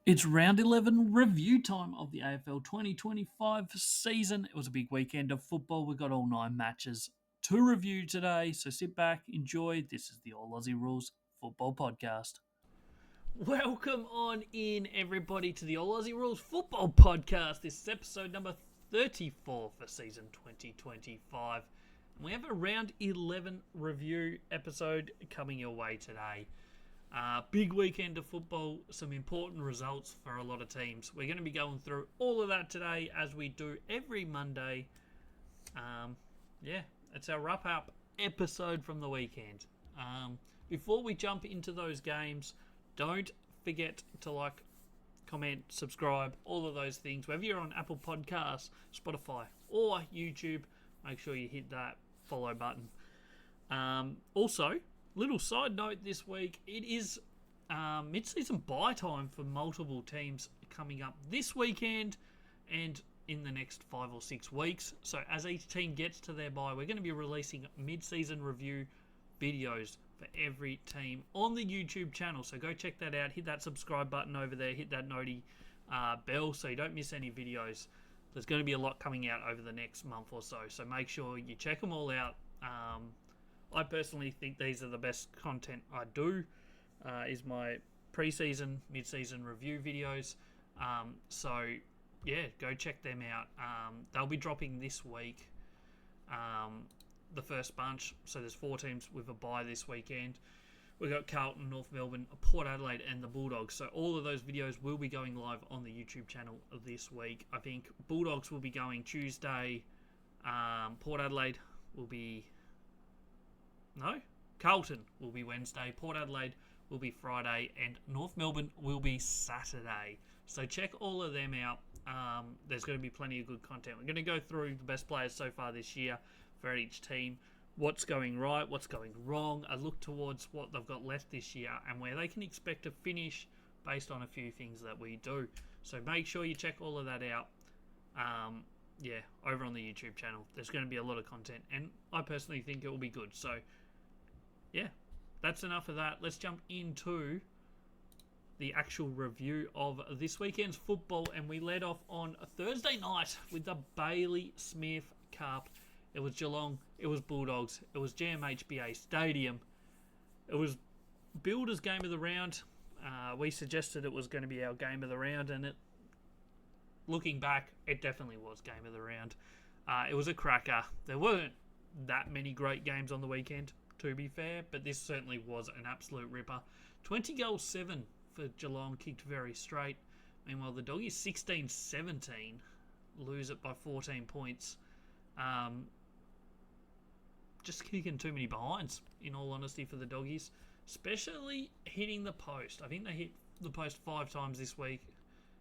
It's round 11 review time of the AFL 2025 season. It was a big weekend of football. We got all 9 matches to review today. So sit back, enjoy. This is the All Aussie Rules Football Podcast. Welcome on in, everybody, to the All Aussie Rules Football Podcast. This is episode number 34 for season 2025. And we have a round 11 review episode coming your way today. Big weekend of football, some important results for a lot of teams. We're going to be going through all of that today as we do every Monday. It's our wrap-up episode from the weekend. Before we jump into those games, don't forget to like, comment, subscribe, all of those things. Whether you're on Apple Podcasts, Spotify, or YouTube, make sure you hit that follow button. Also, little side note this week, it is mid-season bye time for multiple teams coming up this weekend and in the next 5 or 6 weeks. So as each team gets to their bye, we're going to be releasing mid-season review videos for every team on the YouTube channel. So go check that out. Hit that subscribe button over there. Hit that noti bell so you don't miss any videos. There's going to be a lot coming out over the next month or so. So make sure you check them all out. I personally think these are the best content I do, is my pre-season, mid-season review videos. Go check them out. They'll be dropping this week, the first bunch. So there's 4 teams with a bye this weekend. We've got Carlton, North Melbourne, Port Adelaide and the Bulldogs. So all of those videos will be going live on the YouTube channel this week. I think Bulldogs will be going Tuesday. Port Adelaide will be... No, Carlton will be Wednesday, Port Adelaide will be Friday, and North Melbourne will be Saturday. So check all of them out. There's going to be plenty of good content. We're going to go through the best players so far this year for each team, what's going right, what's going wrong, a look towards what they've got left this year and where they can expect to finish based on a few things that we do. So make sure you check all of that out. Over on the YouTube channel. There's going to be a lot of content, and I personally think it will be good. So, yeah, that's enough of that. Let's jump into the actual review of this weekend's football, and we led off on a Thursday night with the Bailey Smith Cup. It was Geelong, it was Bulldogs, it was GMHBA Stadium. It was Builders' game of the round. We suggested it was going to be our game of the round, and looking back, it definitely was game of the round. It was a cracker. There weren't that many great games on the weekend, to be fair, but this certainly was an absolute ripper. 20 goals, 7 for Geelong, kicked very straight. Meanwhile, the Doggies 16-17, lose it by 14 points. Just kicking too many behinds, in all honesty, for the Doggies, especially hitting the post. I think they hit the post 5 times this week,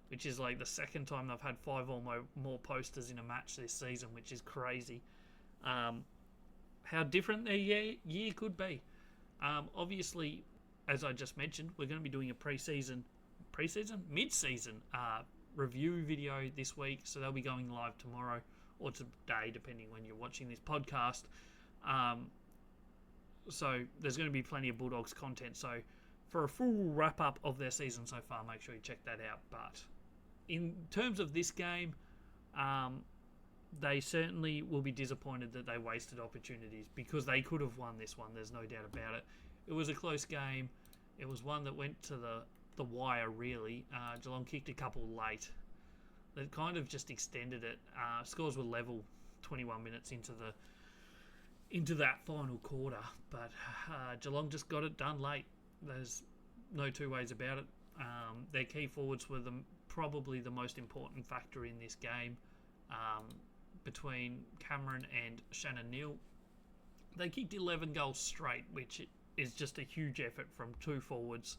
which is like the second time they've had 5 or more posters in a match this season, which is crazy. How different their year could be. Obviously, as I just mentioned, we're going to be doing a mid-season review video this week, so they'll be going live tomorrow or today, depending when you're watching this podcast. So there's going to be plenty of Bulldogs content. So for a full wrap-up of their season so far, make sure you check that out. But in terms of this game, they certainly will be disappointed that they wasted opportunities, because they could have won this one. There's no doubt about it. It was a close game. It was one that went to the wire, really. Geelong kicked a couple late. That kind of just extended it. Scores were level 21 minutes into that final quarter, but Geelong just got it done late. There's no two ways about it. Their key forwards were probably the most important factor in this game. Between Cameron and Shannon Neal, they kicked 11 goals straight, which is just a huge effort from 2 forwards.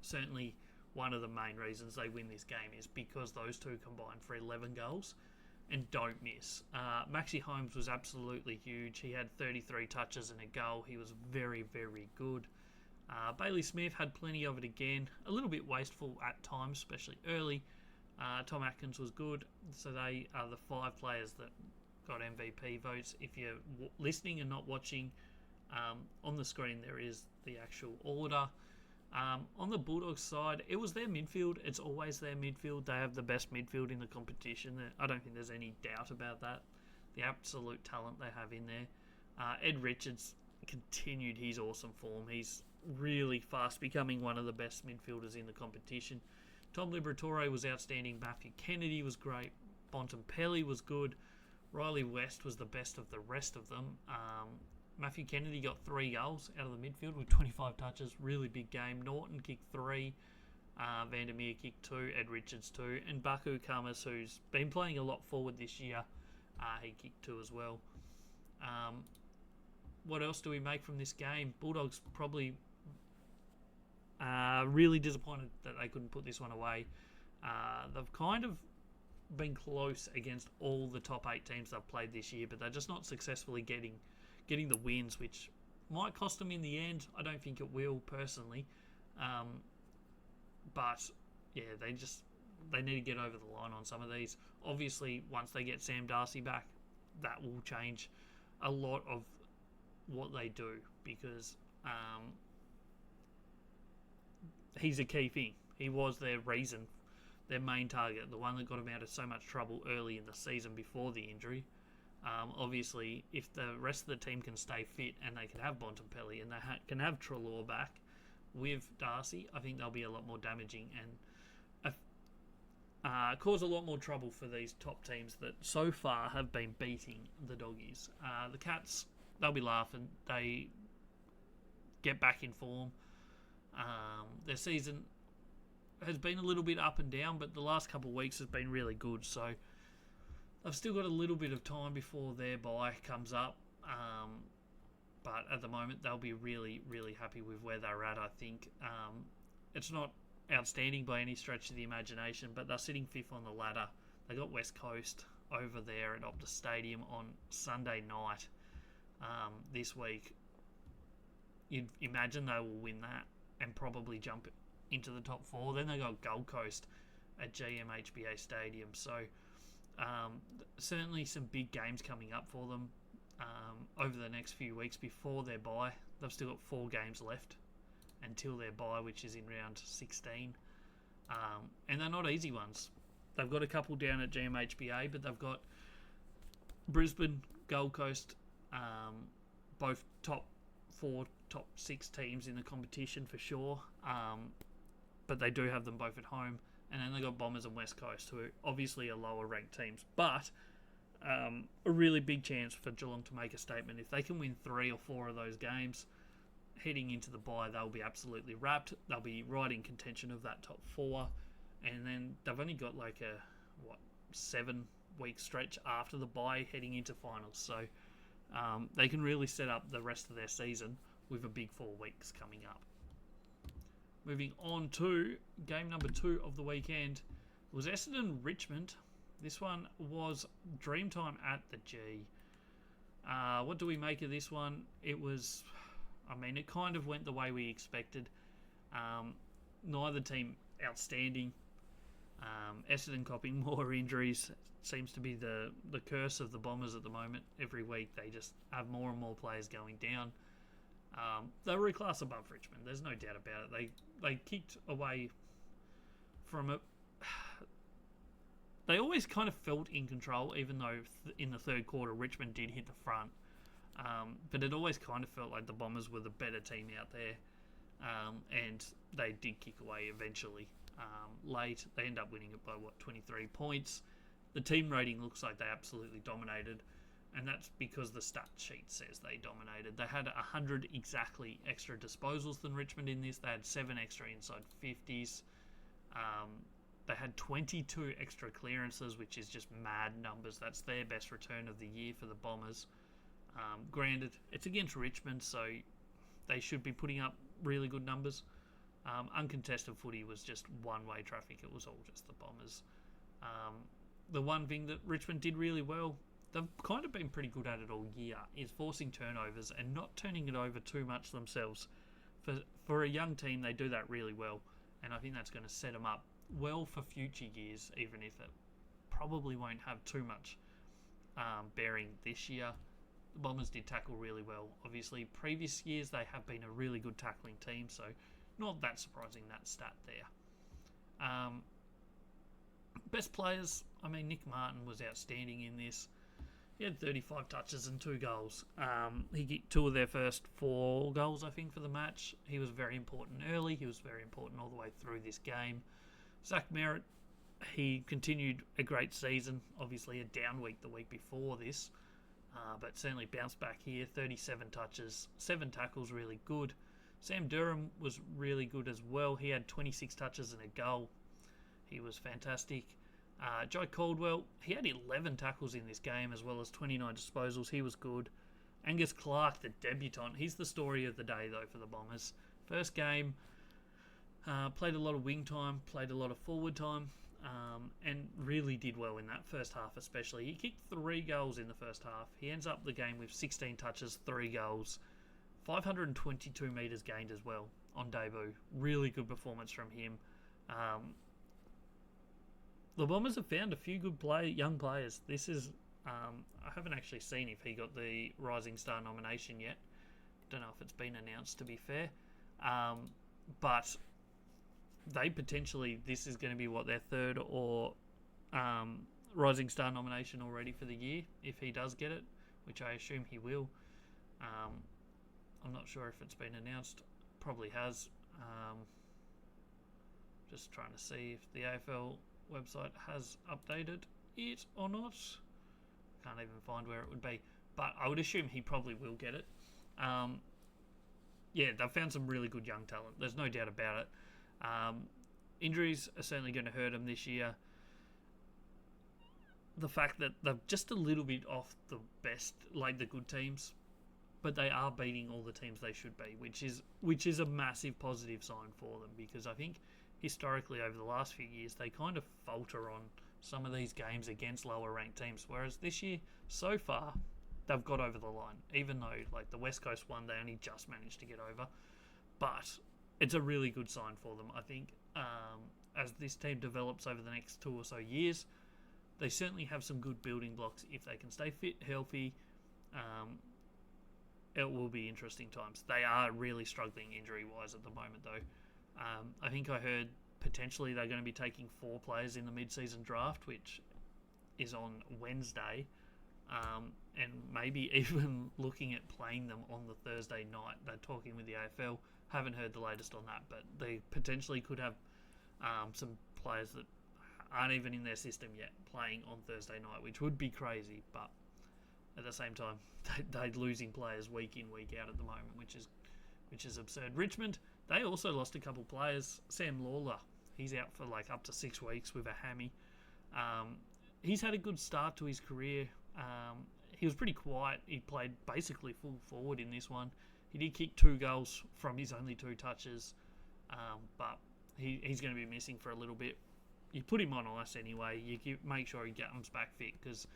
Certainly one of the main reasons they win this game is because those 2 combined for 11 goals and don't miss. Maxi Holmes was absolutely huge. He had 33 touches and a goal. He was very, very good. Bailey Smith had plenty of it again. A little bit wasteful at times, especially early. Tom Atkins was good. So they are the 5 players that got MVP votes. If you're listening and not watching, on the screen there is the actual order. On the Bulldogs side, it was their midfield. It's always their midfield. They have the best midfield in the competition. I don't think there's any doubt about that. The absolute talent they have in there. Ed Richards continued his awesome form. He's really fast becoming one of the best midfielders in the competition. Tom Liberatore was outstanding. Matthew Kennedy was great. Bontempelli was good. Riley West was the best of the rest of them. Matthew Kennedy got 3 goals out of the midfield with 25 touches. Really big game. Norton kicked 3. Vandermeer kicked 2. Ed Richards 2. And Baku Kamas, who's been playing a lot forward this year, he kicked 2 as well. What else do we make from this game? Bulldogs probably really disappointed that they couldn't put this one away. They've kind of been close against all the top 8 teams they've played this year, but they're just not successfully getting the wins, which might cost them in the end. I don't think it will, personally. But yeah, they need to get over the line on some of these. Obviously, once they get Sam Darcy back, that will change a lot of what they do, because he's a key thing. He was their reason, their main target, the one that got them out of so much trouble early in the season before the injury. Obviously, if the rest of the team can stay fit and they can have Bontempelli and they can have Treloar back with Darcy, I think they'll be a lot more damaging and cause a lot more trouble for these top teams that so far have been beating the Doggies. The Cats, they'll be laughing. They get back in form. Their season has been a little bit up and down, but the last couple of weeks has been really good, so they've still got a little bit of time before their bye comes up, but at the moment they'll be really, really happy with where they're at, I think. It's not outstanding by any stretch of the imagination, but they're sitting 5th on the ladder. They got West Coast over there at Optus Stadium on Sunday night this week. You'd imagine they will win that and probably jump into the top 4. Then they got Gold Coast at GMHBA Stadium, so certainly some big games coming up for them over the next few weeks before their bye. They've still got 4 games left until their bye, which is in round 16, and they're not easy ones. They've got a couple down at GMHBA, but they've got Brisbane, Gold Coast, both top 4, top 6 teams in the competition for sure, but they do have them both at home. And then they got Bombers and West Coast, who obviously are lower ranked teams, but a really big chance for Geelong to make a statement. If they can win 3 or 4 of those games heading into the bye, they'll be absolutely wrapped. They'll be right in contention of that top 4, and then they've only got like a 7-week stretch after the bye heading into finals, so they can really set up the rest of their season with a big 4 weeks coming up. Moving on to game number 2 of the weekend was Essendon Richmond. This one was Dreamtime at the G. What do we make of this one? It kind of went the way we expected. Neither team outstanding. Essendon copping more injuries. Seems to be the curse of the Bombers at the moment. Every week they just have more and more players going down. They were a class above Richmond. There's no doubt about it. They kicked away from it. They always kind of felt in control, even though in the third quarter Richmond did hit the front. But it always kind of felt like the Bombers were the better team out there. And they did kick away eventually. Late, they end up winning it by 23 points. The team rating looks like they absolutely dominated. And that's because the stat sheet says they dominated. They had 100 exactly extra disposals than Richmond in this. They had 7 extra inside 50s. They had 22 extra clearances, which is just mad numbers. That's their best return of the year for the Bombers. Granted, it's against Richmond, so they should be putting up really good numbers. Uncontested footy was just one-way traffic. It was all just the Bombers. The one thing that Richmond did really well, they've kind of been pretty good at it all year, is forcing turnovers and not turning it over too much themselves. For a young team, they do that really well, and I think that's going to set them up well for future years, even if it probably won't have too much bearing this year. The Bombers did tackle really well. Obviously, previous years they have been a really good tackling team, so not that surprising, that stat there. Best players, I mean, Nick Martin was outstanding in this. He had 35 touches and 2 goals. He got 2 of their first 4 goals, I think, for the match. He was very important early. He was very important all the way through this game. Zach Merritt, he continued a great season. Obviously a down week the week before this. But certainly bounced back here. 37 touches, 7 tackles, really good. Sam Durham was really good as well. He had 26 touches and a goal. He was fantastic. Jai Caldwell, he had 11 tackles in this game as well as 29 disposals. He was good. Angus Clark, the debutant, he's the story of the day though for the Bombers. First game, played a lot of wing time, played a lot of forward time, and really did well in that first half especially. He kicked 3 goals in the first half. He ends up the game with 16 touches, 3 goals, 522 metres gained as well on debut. Really good performance from him. The Bombers have found a few good young players. This is, I haven't actually seen if he got the Rising Star nomination yet. Don't know if it's been announced, to be fair. But they potentially, this is going to be their 3rd or Rising Star nomination already for the year, if he does get it, which I assume he will. I'm not sure if it's been announced. Probably has. Just trying to see if the AFL website has updated it or not. Can't even find where it would be, but I would assume he probably will get it. Yeah, they've found some really good young talent. There's no doubt about it. Injuries are certainly going to hurt them this year. The fact that they're just a little bit off the best, like the good teams, but they are beating all the teams they should be, which is a massive positive sign for them, because I think historically over the last few years they kind of falter on some of these games against lower ranked teams, whereas this year so far they've got over the line, even though like the West Coast one they only just managed to get over. But it's a really good sign for them, I think. As this team develops over the next 2 or so years, they certainly have some good building blocks if they can stay fit, healthy. It will be interesting times. They are really struggling injury-wise at the moment, though. I think I heard potentially they're going to be taking 4 players in the mid-season draft, which is on Wednesday, and maybe even looking at playing them on the Thursday night. They're talking with the AFL. Haven't heard the latest on that, but they potentially could have some players that aren't even in their system yet playing on Thursday night, which would be crazy, but at the same time, they're losing players week in, week out at the moment, which is absurd. Richmond, they also lost a couple players. Sam Lawler, he's out for like up to 6 weeks with a hammy. He's had a good start to his career. He was pretty quiet. He played basically full forward in this one. He did kick 2 goals from his only 2 touches, but he's going to be missing for a little bit. You put him on ice anyway. You make sure he comes back fit, because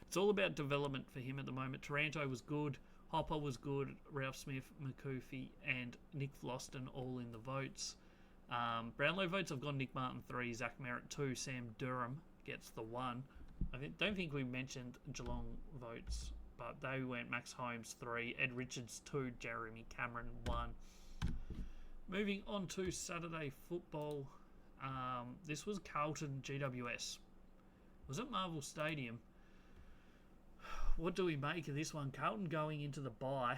it's all about development for him at the moment. Taranto was good. Hopper was good. Ralph Smith, McCoofy, and Nick Floston all in the votes. Brownlow votes, I've got Nick Martin 3, Zach Merritt 2, Sam Durham gets the 1. Don't think we mentioned Geelong votes, but they went Max Holmes 3, Ed Richards 2, Jeremy Cameron 1. Moving on to Saturday football. This was Carlton GWS. It was at Marvel Stadium. What do we make of this one? Carlton going into the bye.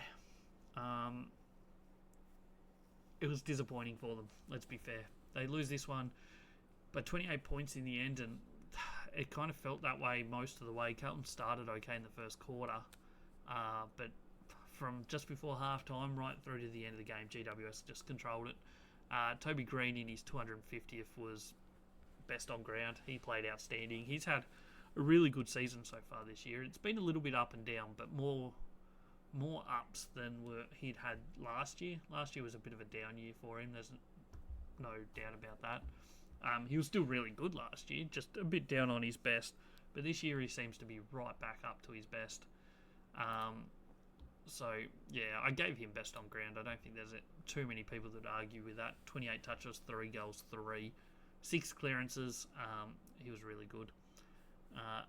It was disappointing for them, let's be fair. They lose this one by 28 points in the end, and it kind of felt that way most of the way. Carlton started okay in the first quarter, but from just before half-time right through to the end of the game, GWS just controlled it. Toby Green in his 250th was best on ground. He played outstanding. He's had a really good season so far this year. It's been a little bit up and down, but more ups than he'd had last year. Last year was a bit of a down year for him. There's no doubt about that. He was still really good last year, just a bit down on his best. But this year he seems to be right back up to his best. So, yeah, I gave him best on ground. I don't think there's too many people that argue with that. 28 touches, 3 goals, 3. 6 clearances. He was really good.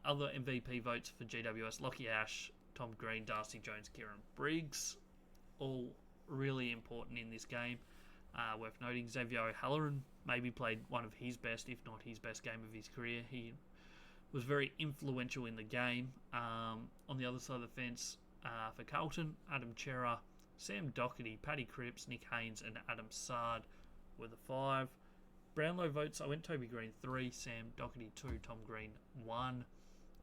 Other MVP votes for GWS, Lockie Ash, Tom Green, Darcy Jones, Kieran Briggs. All really important in this game. Worth noting, Xavier O'Halloran maybe played one of his best, if not his best game of his career. He was very influential in the game. On the other side of the fence, for Carlton, Adam Chera, Sam Doherty, Paddy Cripps, Nick Haynes and Adam Sard were the 5. Brownlow votes, I went Toby Green 3, Sam Doherty 2, Tom Green 1.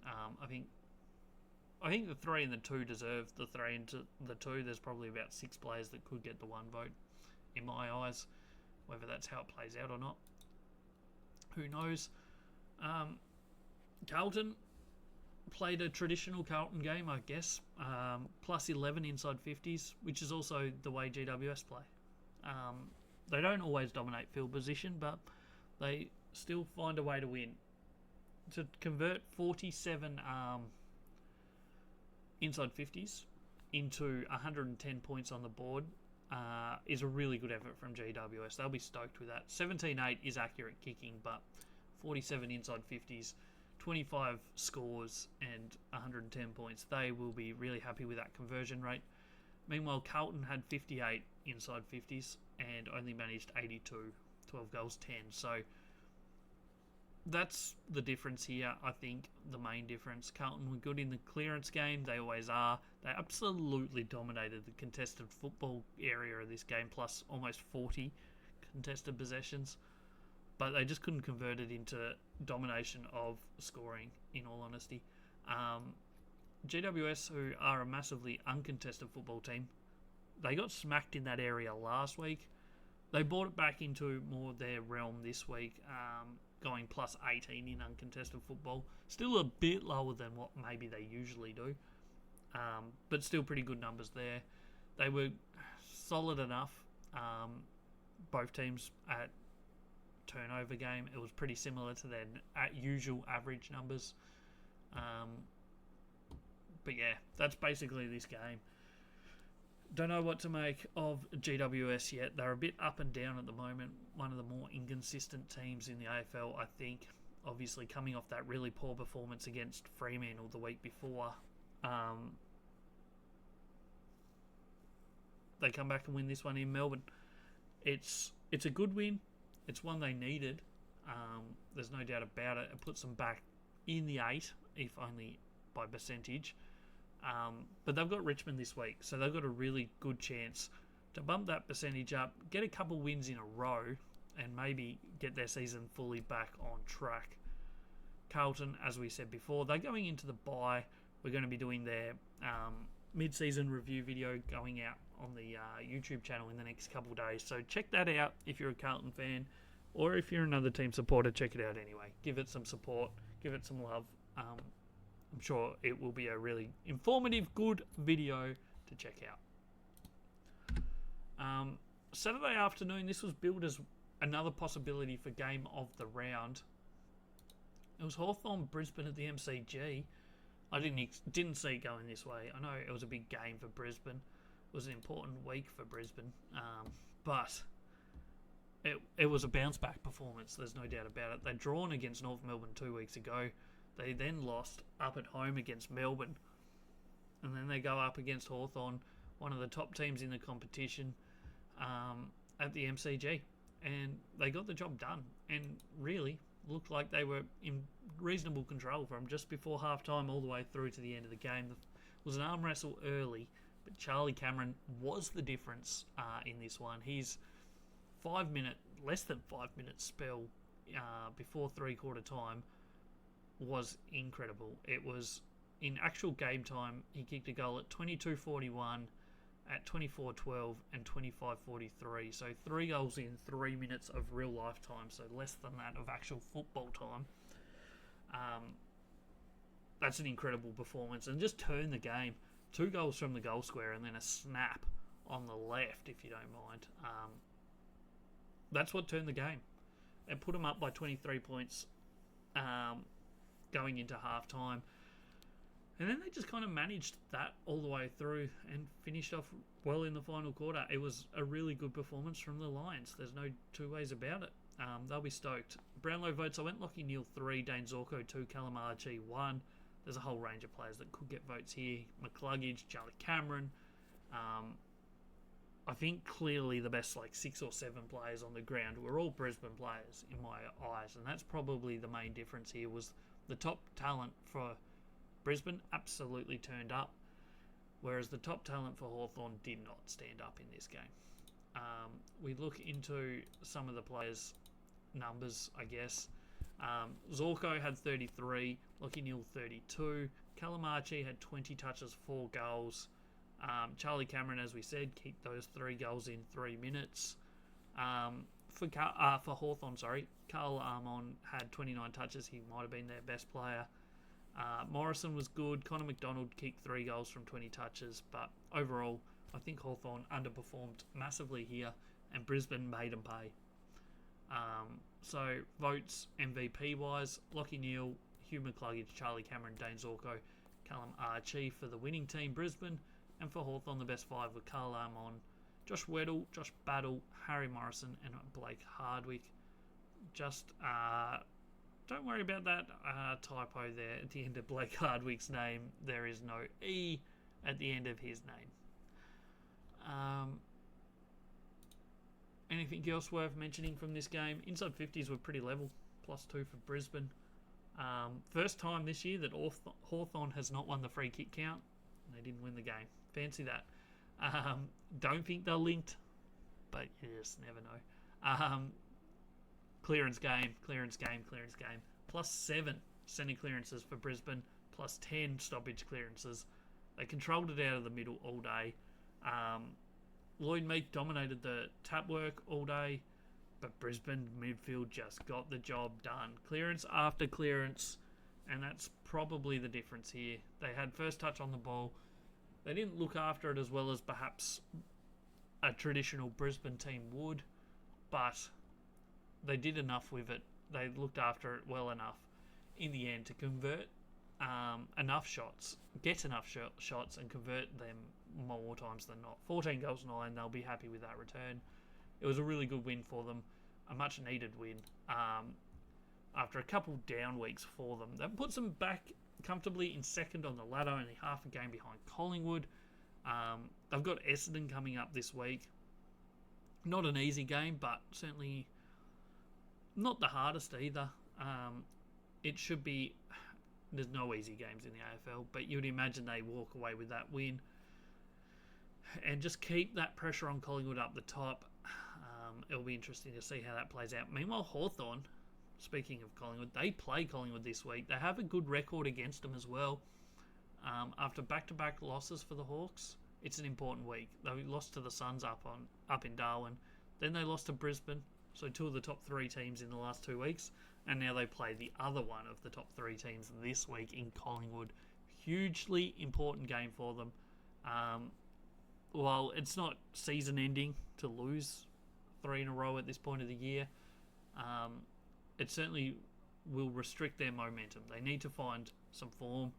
I think the 3 and the 2 deserve the 3 and the 2. There's probably about 6 players that could get the 1 vote in my eyes. Whether that's how it plays out or not, who knows. Carlton played a traditional Carlton game, I guess. Plus 11 inside 50s, which is also the way GWS play. They don't always dominate field position, but they still find a way to win. To convert 47 inside 50s into 110 points on the board is a really good effort from GWS. They'll be stoked with that. 17-8 is accurate kicking, but 47 inside 50s, 25 scores and 110 points. They will be really happy with that conversion rate. Meanwhile, Carlton had 58 inside 50s and only managed 82, 12 goals, 10. So that's the difference here, I think, the main difference. Carlton were good in the clearance game. They always are. They absolutely dominated the contested football area of this game, plus almost 40 contested possessions. But they just couldn't convert it into domination of scoring, in all honesty. GWS, who are a massively uncontested football team, they got smacked in that area last week. They brought it back into more their realm this week, going plus 18 in uncontested football. Still a bit lower than what maybe they usually do, but still pretty good numbers there. They were solid enough, both teams at turnover game. It was pretty similar to their usual average numbers. But yeah, that's basically this game. Don't know what to make of GWS yet. They're a bit up and down at the moment. One of the more inconsistent teams in the AFL, I think. Obviously, coming off that really poor performance against Fremantle the week before. They come back and win this one in Melbourne. It's a good win. It's one they needed. There's no doubt about it. It puts them back in the 8, if only by percentage. But they've got Richmond this week, so they've got a really good chance to bump that percentage up, get a couple wins in a row, and maybe get their season fully back on track. Carlton, as we said before, they're going into the bye. We're going to be doing their mid-season review video going out on the YouTube channel in the next couple of days. So check that out if you're a Carlton fan, or if you're another team supporter, check it out anyway. Give it some support, give it some love. I'm sure it will be a really informative, good video to check out. Saturday afternoon, this was billed as another possibility for game of the round. It was Hawthorn Brisbane at the MCG. I didn't see it going this way. I know it was a big game for Brisbane. It was an important week for Brisbane. But it was a bounce-back performance. There's no doubt about it. They'd drawn against North Melbourne 2 weeks ago. They then lost up at home against Melbourne. And then they go up against Hawthorn, one of the top teams in the competition, at the MCG. And they got the job done. And really looked like they were in reasonable control from just before halftime all the way through to the end of the game. It was an arm wrestle early, but Charlie Cameron was the difference in this one. His less than 5 minute spell before three-quarter time was incredible. It was, in actual game time, he kicked a goal at 22:41, at 24:12 and 25:43. So 3 goals in 3 minutes of real life time, so less than that of actual football time. That's an incredible performance, and just turned the game. 2 goals from the goal square and then a snap on the left, if you don't mind. That's what turned the game. It put them up by 23 points going into half-time. And then they just kind of managed that all the way through and finished off well in the final quarter. It was a really good performance from the Lions. There's no two ways about it. They'll be stoked. Brownlow votes, I went Lockie Neal 3, Dane Zorko 2, Callum Archie 1. There's a whole range of players that could get votes here. McCluggage, Charlie Cameron. I think clearly the best 6 or 7 players on the ground were all Brisbane players in my eyes, and that's probably the main difference here. Was the top talent for Brisbane absolutely turned up, whereas the top talent for Hawthorn did not stand up in this game. We look into some of the players' numbers, I guess. Zorko had 33, Lockie Neal 32, Calamachi had 20 touches, 4 goals. Charlie Cameron, as we said, kicked those 3 goals in 3 minutes. For Hawthorn, Carl Armon had 29 touches. He might have been their best player. Morrison was good. Connor McDonald kicked 3 goals from 20 touches. But overall, I think Hawthorn underperformed massively here, and Brisbane made them pay. So votes MVP-wise, Lockie Neal, Hugh McCluggage, Charlie Cameron, Dane Zorko, Callum Archie for the winning team, Brisbane. And for Hawthorn, the best 5 were Carl Armon, Josh Weddle, Josh Battle, Harry Morrison, and Blake Hardwick. Just don't worry about that typo there at the end of Blake Hardwick's name. There is no E at the end of his name. Anything else worth mentioning from this game? Inside 50s were pretty level, +2 for Brisbane. First time this year that Hawthorn has not won the free kick count. They didn't win the game. Fancy that. Don't think they're linked, but you just never know. Clearance game. +7 centre clearances for Brisbane, +10 stoppage clearances. They controlled it out of the middle all day. Lloyd Meek dominated the tap work all day, but Brisbane midfield just got the job done. Clearance after clearance, and that's probably the difference here. They had first touch on the ball. They didn't look after it as well as perhaps a traditional Brisbane team would, but they did enough with it. They looked after it well enough in the end to convert enough shots, get enough shots and convert them more times than not. 14 goals, 9, they'll be happy with that return. It was a really good win for them, a much needed win. After a couple down weeks for them, that puts them back comfortably in second on the ladder, only half a game behind Collingwood. They've got Essendon coming up this week. Not an easy game, but certainly not the hardest either. It should be. There's no easy games in the AFL, but you'd imagine they walk away with that win and just keep that pressure on Collingwood up the top. It'll be interesting to see how that plays out. Meanwhile, Hawthorn, speaking of Collingwood, they play Collingwood this week. They have a good record against them as well. After back-to-back losses for the Hawks, it's an important week. They lost to the Suns up in Darwin. Then they lost to Brisbane, so 2 of the top 3 teams in the last 2 weeks. And now they play the other one of the top 3 teams this week in Collingwood. Hugely important game for them. While it's not season-ending to lose 3 in a row at this point of the year, it certainly will restrict their momentum. They need to find some form.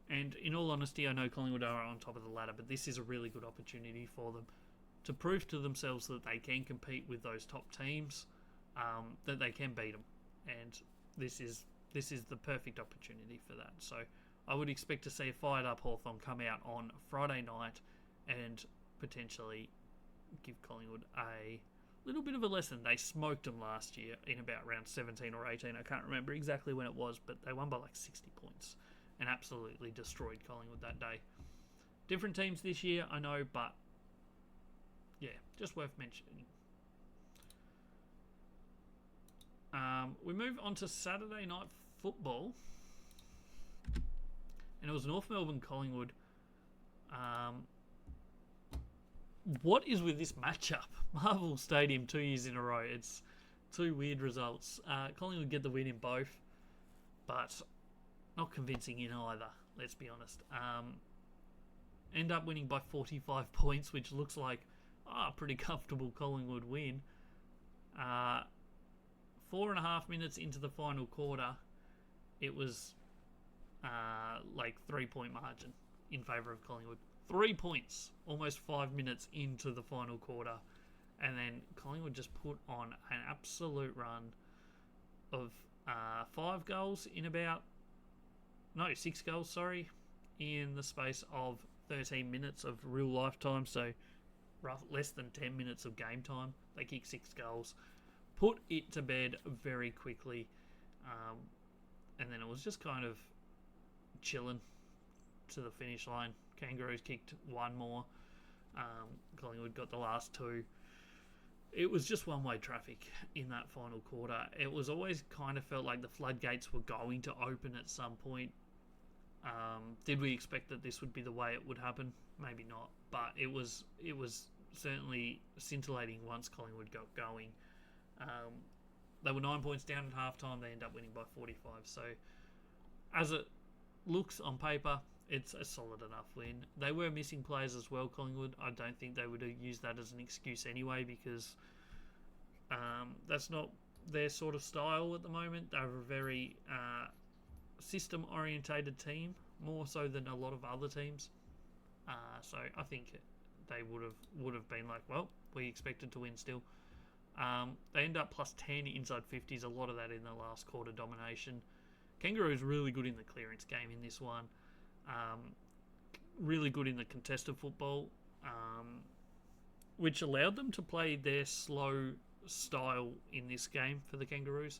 And in all honesty, I know Collingwood are on top of the ladder, but this is a really good opportunity for them to prove to themselves that they can compete with those top teams, that they can beat them. And this is the perfect opportunity for that. So I would expect to see a fired up Hawthorn come out on Friday night and potentially give Collingwood a little bit of a lesson. They smoked them last year in about round 17 or 18. I can't remember exactly when it was, but they won by 60 points and absolutely destroyed Collingwood that day. Different teams this year, I know, but yeah, just worth mentioning. We move on to Saturday night football, and it was North Melbourne Collingwood. What is with this matchup? Marvel Stadium 2 years in a row. It's 2 weird results. Collingwood get the win in both, but not convincing in either, let's be honest. End up winning by 45 points, which looks like a pretty comfortable Collingwood win. 4.5 minutes into the final quarter, it was 3-point margin in favour of Collingwood. 3 points, almost 5 minutes into the final quarter. And then Collingwood just put on an absolute run of 6 goals, in the space of 13 minutes of real lifetime. So less than 10 minutes of game time. They kicked 6 goals, put it to bed very quickly, and then it was just kind of chilling to the finish line. Kangaroos kicked one more. Collingwood got the last 2. It was just one-way traffic in that final quarter. It was always kind of felt like the floodgates were going to open at some point. Did we expect that this would be the way it would happen? Maybe not, but it was certainly scintillating once Collingwood got going. They were 9 points down at halftime. They end up winning by 45. So, as it looks on paper, it's a solid enough win. They were missing players as well, Collingwood. I don't think they would have used that as an excuse anyway, because that's not their sort of style at the moment. They're a very system-orientated team, more so than a lot of other teams. So I think they would have been like, well, we expected to win still. They end up plus 10 inside 50s, a lot of that in the last quarter domination. Kangaroos really good in the clearance game in this one. Really good in the contested football, which allowed them to play their slow style in this game for the Kangaroos.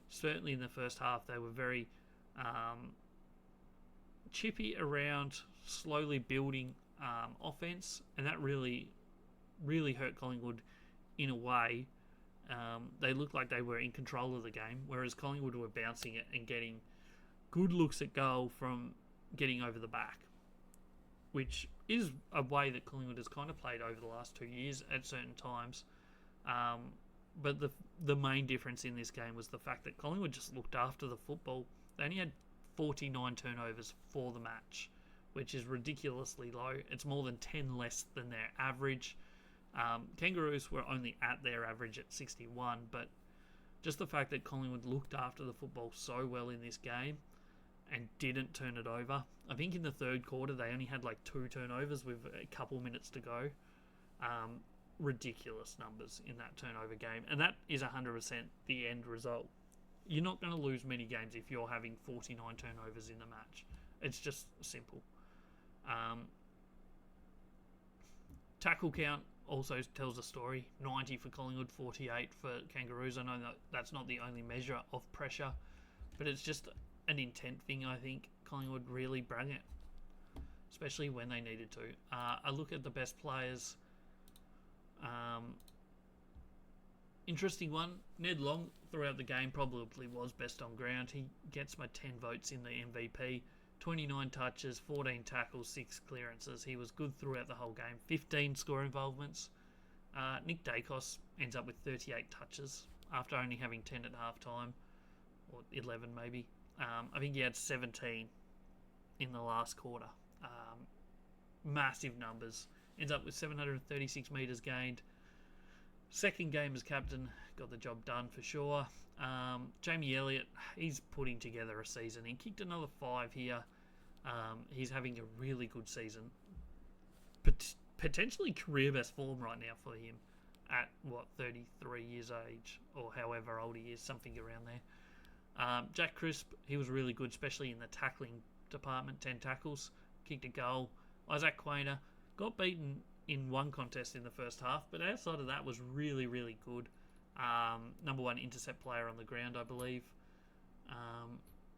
Certainly in the first half, they were very chippy around, slowly building offense, and that really, really hurt Collingwood in a way. They looked like they were in control of the game, whereas Collingwood were bouncing it and getting good looks at goal from getting over the back, which is a way that Collingwood has kind of played over the last 2 years at certain times. But the main difference in this game was the fact that Collingwood just looked after the football. They only had 49 turnovers for the match, which is ridiculously low. It's more than 10 less than their average. Kangaroos were only at their average at 61, but just the fact that Collingwood looked after the football so well in this game and didn't turn it over. I think in the third quarter they only had like 2 turnovers with a couple minutes to go. Ridiculous numbers in that turnover game, and that is 100% the end result. You're not going to lose many games if you're having 49 turnovers in the match. It's just simple. Tackle count also tells a story. 90 for Collingwood, 48 for Kangaroos. I know that that's not the only measure of pressure, but it's just an intent thing. I think Collingwood really bring it, especially when they needed to. I look at the best players. Interesting one. Ned Long throughout the game probably was best on ground. He gets my 10 votes in the MVP. 29 touches, 14 tackles, 6 clearances. He was good throughout the whole game. 15 score involvements. Nick Dacos ends up with 38 touches after only having 10 at halftime, or 11 maybe. I think he had 17 in the last quarter. Massive numbers. Ends up with 736 metres gained. Second game as captain, got the job done for sure. Jamie Elliott, he's putting together a season. He kicked another 5 here. He's having a really good season. Potentially career best form right now for him at, 33 years age, or however old he is, something around there. Jack Crisp, he was really good, especially in the tackling department. 10 tackles, kicked a goal. Isaac Quainer got beaten in one contest in the first half, but outside of that was really, really good. Number 1 intercept player on the ground, I believe.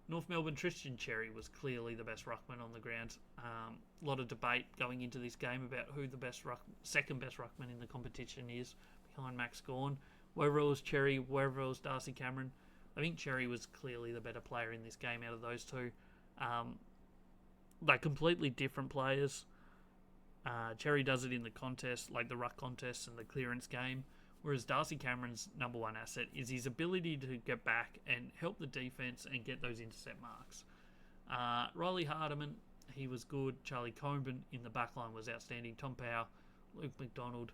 North Melbourne Tristan Cherry was clearly the best ruckman on the ground. A lot of debate going into this game about who the second best ruckman in the competition is, behind Max Gawn. Whether it was Cherry, whether it was Darcy Cameron. I think Cherry was clearly the better player in this game out of those two. They're completely different players. Cherry does it in the contest, like the ruck contest and the clearance game, whereas Darcy Cameron's number 1 asset is his ability to get back and help the defence and get those intercept marks. Riley Hardiman, he was good. Charlie Coben in the backline was outstanding. Tom Powell, Luke McDonald.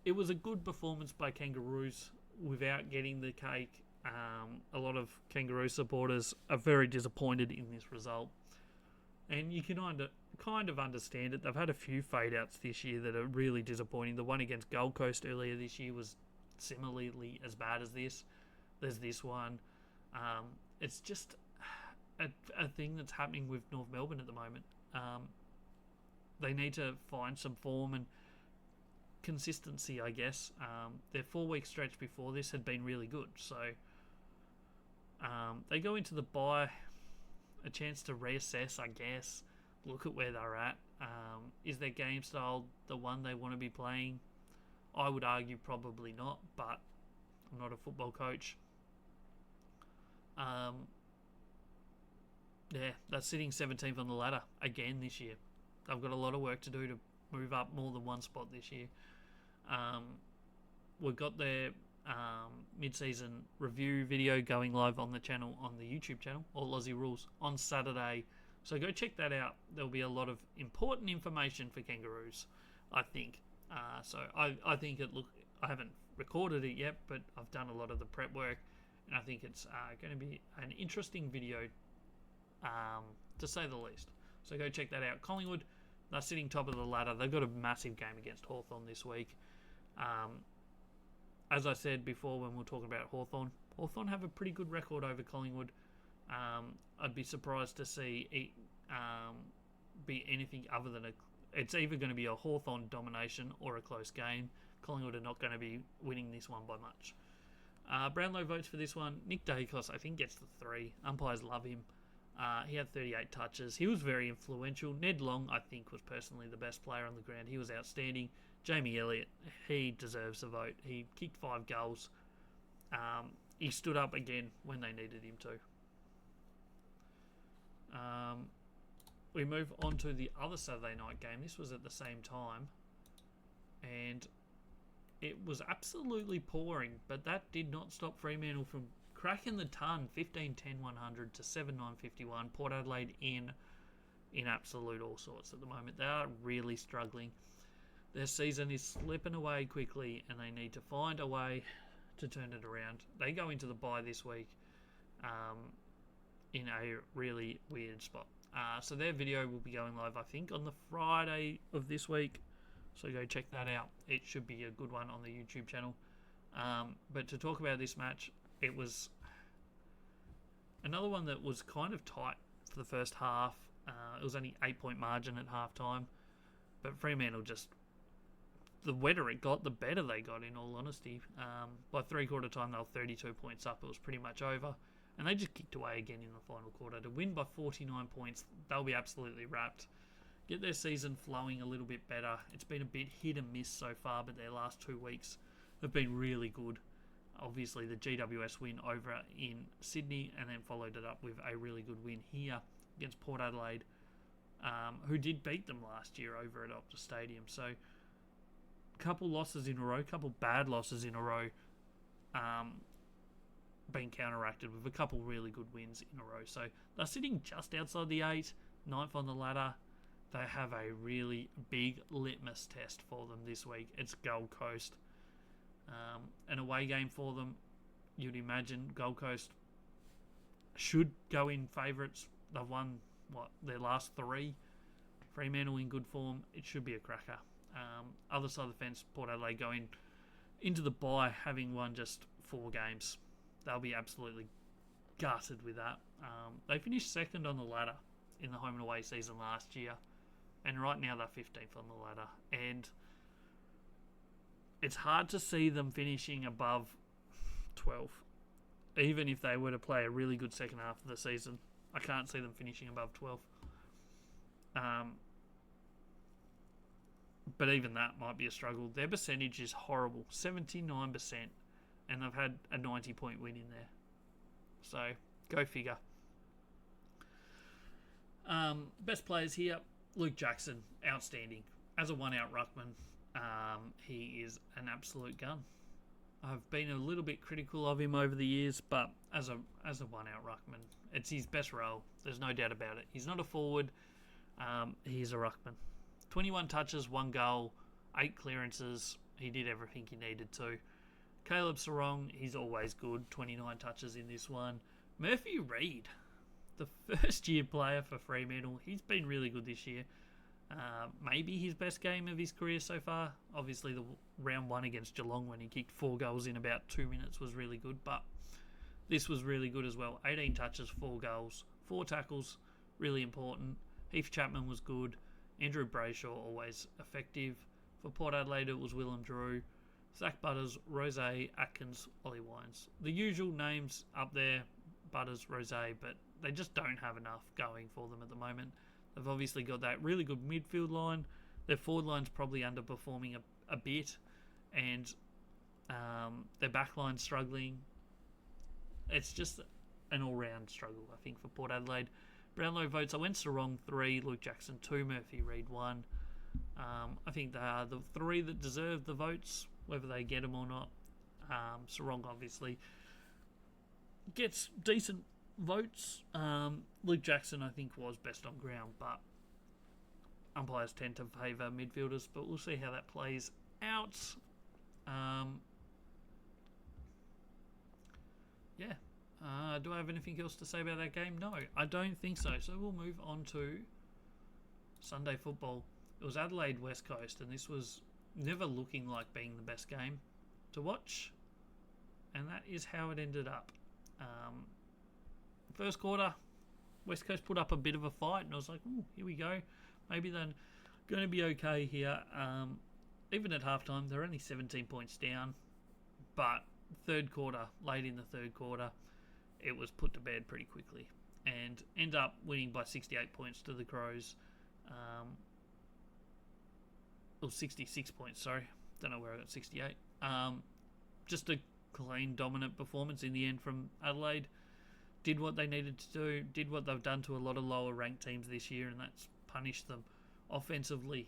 It was a good performance by Kangaroos without getting the cake. A lot of Kangaroo supporters are very disappointed in this result. And you can kind of understand it. They've had a few fade-outs this year that are really disappointing. The one against Gold Coast earlier this year was similarly as bad as this. There's this one. It's just a thing that's happening with North Melbourne at the moment. They need to find some form and consistency, I guess. Their 4-week stretch before this had been really good. So they go into the bye, a chance to reassess, I guess, look at where they're at. Is their game style the one they want to be playing? I would argue probably not, but I'm not a football coach. They're sitting 17th on the ladder again this year. They've got a lot of work to do to move up more than one spot this year. We've got their mid-season review video going live on the channel, on the YouTube channel, All Aussie Rules, on Saturday. So go check that out. There'll be a lot of important information for Kangaroos, I think. I think I haven't recorded it yet, but I've done a lot of the prep work, and I think it's going to be an interesting video, to say the least. So go check that out. Collingwood, they're sitting top of the ladder. They've got a massive game against Hawthorn this week. As I said before when we were talking about Hawthorn have a pretty good record over Collingwood. I'd be surprised to see it be anything other than it's either going to be a Hawthorn domination or a close game. Collingwood are not going to be winning this one by much. Brownlow votes for this one. Nick Dacos, I think, gets the 3. Umpires love him. He had 38 touches. He was very influential. Ned Long, I think, was personally the best player on the ground. He was outstanding. Jamie Elliott, he deserves the vote. He kicked 5 goals. He stood up again when they needed him to. We move on to the other Saturday night game. This was at the same time, and it was absolutely pouring, but that did not stop Fremantle from cracking the ton. 15-10-100 to 7-9-51. Port Adelaide in absolute all sorts at the moment. They are really struggling. Their season is slipping away quickly, and they need to find a way to turn it around. They go into the bye this week in a really weird spot. So their video will be going live, I think, on the Friday of this week. So go check that out. It should be a good one on the YouTube channel. But to talk about this match, it was another one that was kind of tight for the first half. It was only 8-point margin at halftime. But Fremantle just, the wetter it got, the better they got, in all honesty. By three-quarter time, they were 32 points up. It was pretty much over. And they just kicked away again in the final quarter. To win by 49 points, they'll be absolutely wrapped. Get their season flowing a little bit better. It's been a bit hit and miss so far, but their last 2 weeks have been really good. Obviously, the GWS win over in Sydney, and then followed it up with a really good win here against Port Adelaide, who did beat them last year over at Optus Stadium. So, couple losses in a row, couple bad losses in a row, been counteracted with a couple really good wins in a row. So they're sitting just outside the 8, 9th on the ladder. They have a really big litmus test for them this week. It's Gold Coast. An away game for them. You'd imagine Gold Coast should go in favourites. They've won, their last 3. Fremantle in good form. It should be a cracker. Other side of the fence, Port Adelaide going into the bye having won just 4 games. They'll be absolutely gutted with that. They finished 2nd on the ladder in the home and away season last year, and right now they're 15th on the ladder. And it's hard to see them finishing above 12, even if they were to play a really good second half of the season. I can't see them finishing above 12. But even that might be a struggle. Their percentage is horrible, 79%. And they've had a 90-point win in there. So, go figure. Best players here, Luke Jackson, outstanding. As a one-out ruckman, he is an absolute gun. I've been a little bit critical of him over the years, but as a one-out ruckman, it's his best role. There's no doubt about it. He's not a forward. He's a ruckman. 21 touches, 1 goal, 8 clearances. He did everything he needed to. Caleb Sarong, he's always good. 29 touches in this one. Murphy Reid, the first-year player for Fremantle. He's been really good this year. Maybe his best game of his career so far. Obviously, the round 1 against Geelong when he kicked 4 goals in about 2 minutes was really good. But this was really good as well. 18 touches, 4 goals, 4 tackles. Really important. Heath Chapman was good. Andrew Brayshaw, always effective. For Port Adelaide, it was Willem Drew, Zach Butters, Rose, Atkins, Ollie Wines. The usual names up there, Butters, Rose, but they just don't have enough going for them at the moment. They've obviously got that really good midfield line. Their forward line's probably underperforming a bit, and their back line's struggling. It's just an all-round struggle, I think, for Port Adelaide. Brownlow votes, I went Sarong 3, Luke Jackson 2, Murphy Reid 1. I think they are the 3 that deserve the votes, whether they get them or not. Sarong obviously gets decent votes. Luke Jackson, I think, was best on ground, but umpires tend to favour midfielders, but we'll see how that plays out. Do I have anything else to say about that game? No, I don't think so. So we'll move on to Sunday football. It was Adelaide West Coast, and this was never looking like being the best game to watch, and that is how it ended up. First quarter, West Coast put up a bit of a fight, and I was like, here we go. Maybe they're going to be okay here. Even at halftime, they're only 17 points down, but late in the third quarter, it was put to bed pretty quickly, and end up winning by 68 points to the Crows. Or 66 points, sorry. Don't know where I got 68. Just a clean, dominant performance in the end from Adelaide. Did what they needed to do, did what they've done to a lot of lower ranked teams this year, and that's punished them offensively.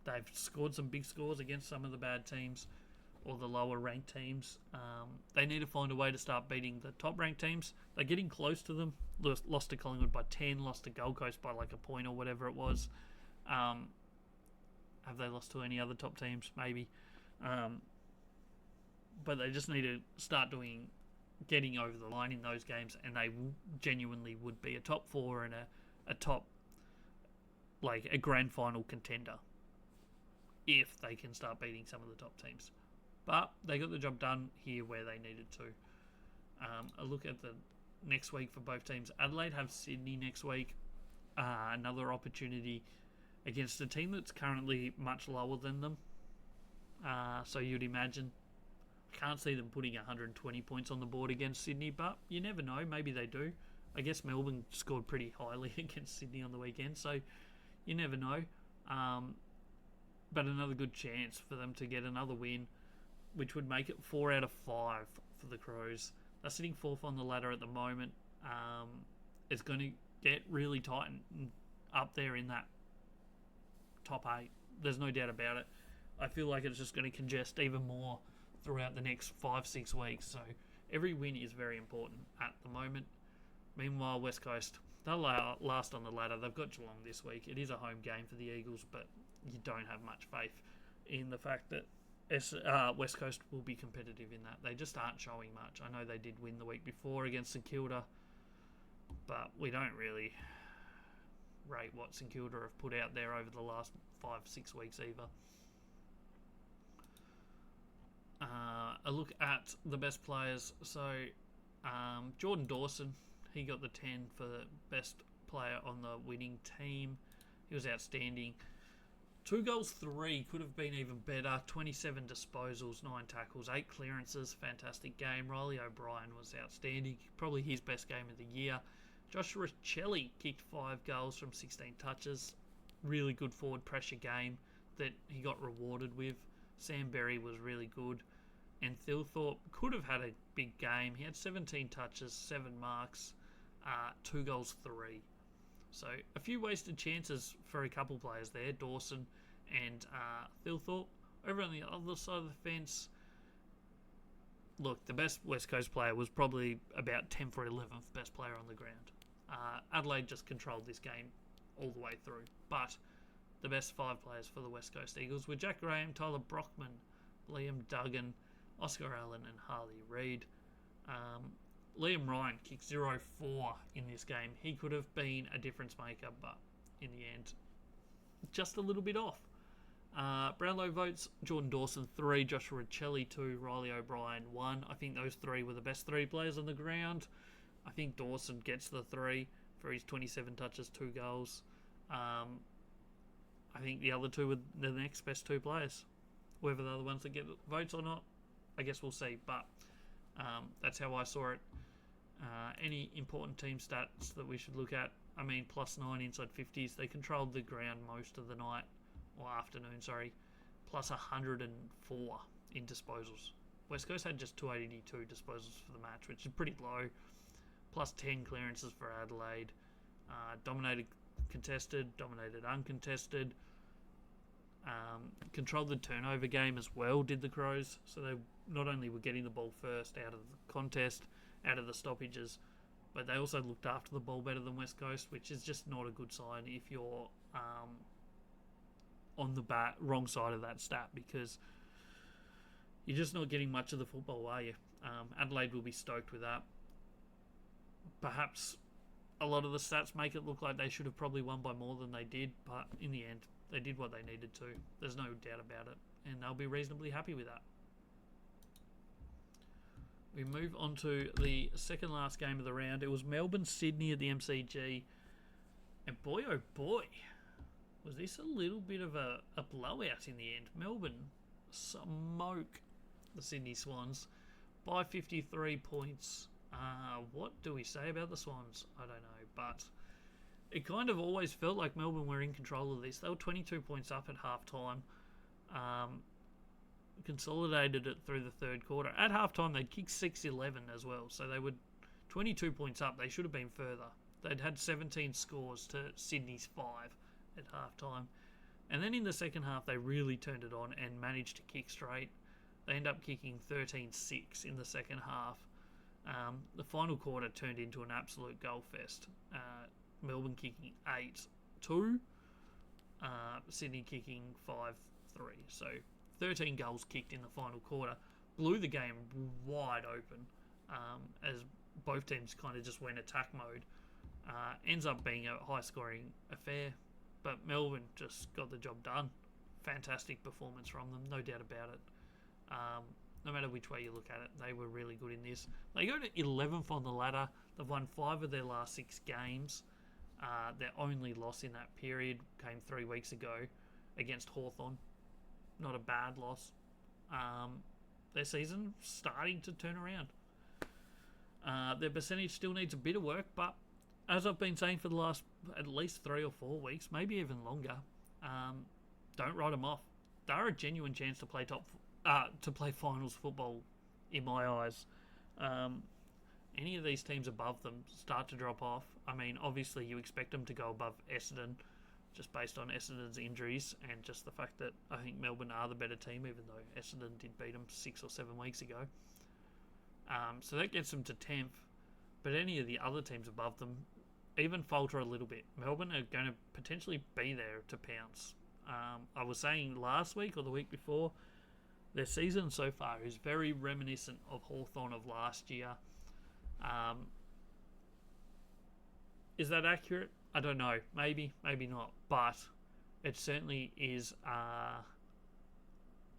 They've scored some big scores against some of the bad teams, or the lower ranked teams. They need to find a way to start beating the top ranked teams. They're getting close to them. Lost to Collingwood by 10, lost to Gold Coast by like a point or whatever it was. Have they lost to any other top teams? Maybe. But they just need to start getting over the line in those games, and they genuinely would be a top 4 and a top, like a grand final contender if they can start beating some of the top teams. But they got the job done here where they needed to. A look at the next week for both teams. Adelaide have Sydney next week. Another opportunity against a team that's currently much lower than them. So you'd imagine. Can't see them putting 120 points on the board against Sydney, but you never know. Maybe they do. I guess Melbourne scored pretty highly against Sydney on the weekend, so you never know. But another good chance for them to get another win, which would make it 4 out of 5 for the Crows. They're sitting 4th on the ladder at the moment. It's going to get really tight and up there in that top 8. There's no doubt about it. I feel like it's just going to congest even more throughout the next 5-6 weeks. So every win is very important at the moment. Meanwhile, West Coast, they'll last on the ladder. They've got Geelong this week. It is a home game for the Eagles, but you don't have much faith in the fact that West Coast will be competitive in that. They just aren't showing much. I know they did win the week before against St Kilda, but we don't really rate what St Kilda have put out there over the last 5-6 weeks either. A look at the best players. So Jordan Dawson, he got the 10 for the best player on the winning team. He was outstanding. 2 goals, 3 could have been even better. 27 disposals, 9 tackles, 8 clearances. Fantastic game. Riley O'Brien was outstanding. Probably his best game of the year. Joshua Richelli kicked 5 goals from 16 touches. Really good forward pressure game that he got rewarded with. Sam Berry was really good. And Thilthorpe could have had a big game. He had 17 touches, 7 marks, 2 goals, 3. So a few wasted chances for a couple players there, Dawson and Thilthorpe. Over on the other side of the fence, look, the best West Coast player was probably about 10 for 11th best player on the ground. Adelaide just controlled this game all the way through. But the best 5 players for the West Coast Eagles were Jack Graham, Tyler Brockman, Liam Duggan, Oscar Allen and Harley Reid. Liam Ryan kicked 0-4 in this game. He could have been a difference maker, but in the end, just a little bit off. Brownlow votes, Jordan Dawson 3, Joshua Richelli 2, Riley O'Brien 1. I think those 3 were the best 3 players on the ground. I think Dawson gets the 3 for his 27 touches, 2 goals. I think the other two were the next best two players. Whether they're the ones that get votes or not, I guess we'll see. But that's how I saw it. Any important team stats that we should look at? I mean, +9 inside 50s. They controlled the ground most of the night, or afternoon, sorry. Plus 104 in disposals. West Coast had just 282 disposals for the match, which is pretty low. Plus 10 clearances for Adelaide. Dominated contested, dominated uncontested. Controlled the turnover game as well, did the Crows. So they not only were getting the ball first out of the contest, out of the stoppages, but they also looked after the ball better than West Coast, which is just not a good sign if you're on the wrong side of that stat, because you're just not getting much of the football, are you? Adelaide will be stoked with that. Perhaps a lot of the stats make it look like they should have probably won by more than they did, but in the end, they did what they needed to. There's no doubt about it, and they'll be reasonably happy with that. We move on to the second last game of the round. It was Melbourne-Sydney at the MCG, and boy oh boy, was this a little bit of a blowout in the end. Melbourne smoke the Sydney Swans by 53 points. What do we say about the Swans? I don't know, but it kind of always felt like Melbourne were in control of this. They were 22 points up at half-time. Consolidated it through the third quarter. At half-time, they'd kicked 6-11 as well, so they were 22 points up. They should have been further. They'd had 17 scores to Sydney's 5 at half-time. And then in the second half, they really turned it on and managed to kick straight. They end up kicking 13-6 in the second half. The final quarter turned into an absolute goal fest. Melbourne kicking 8-2, Sydney kicking 5-3. So 13 goals kicked in the final quarter. Blew the game wide open as both teams kind of just went attack mode. Ends up being a high-scoring affair, but Melbourne just got the job done. Fantastic performance from them, no doubt about it. No matter which way you look at it, they were really good in this. They go to 11th on the ladder. They've won 5 of their last 6 games. Their only loss in that period came 3 weeks ago against Hawthorn. Not a bad loss. Their season starting to turn around. Their percentage still needs a bit of work, but as I've been saying for the last at least 3 or 4 weeks, maybe even longer, don't write them off. They're a genuine chance to play finals football in my eyes. Any of these teams above them start to drop off. I mean, obviously you expect them to go above Essendon, just based on Essendon's injuries and just the fact that I think Melbourne are the better team, even though Essendon did beat them 6 or 7 weeks ago. So that gets them to 10th. But any of the other teams above them even falter a little bit. Melbourne are going to potentially be there to pounce. I was saying last week or the week before, their season so far is very reminiscent of Hawthorn of last year. Is that accurate? I don't know. Maybe, maybe not. But it certainly is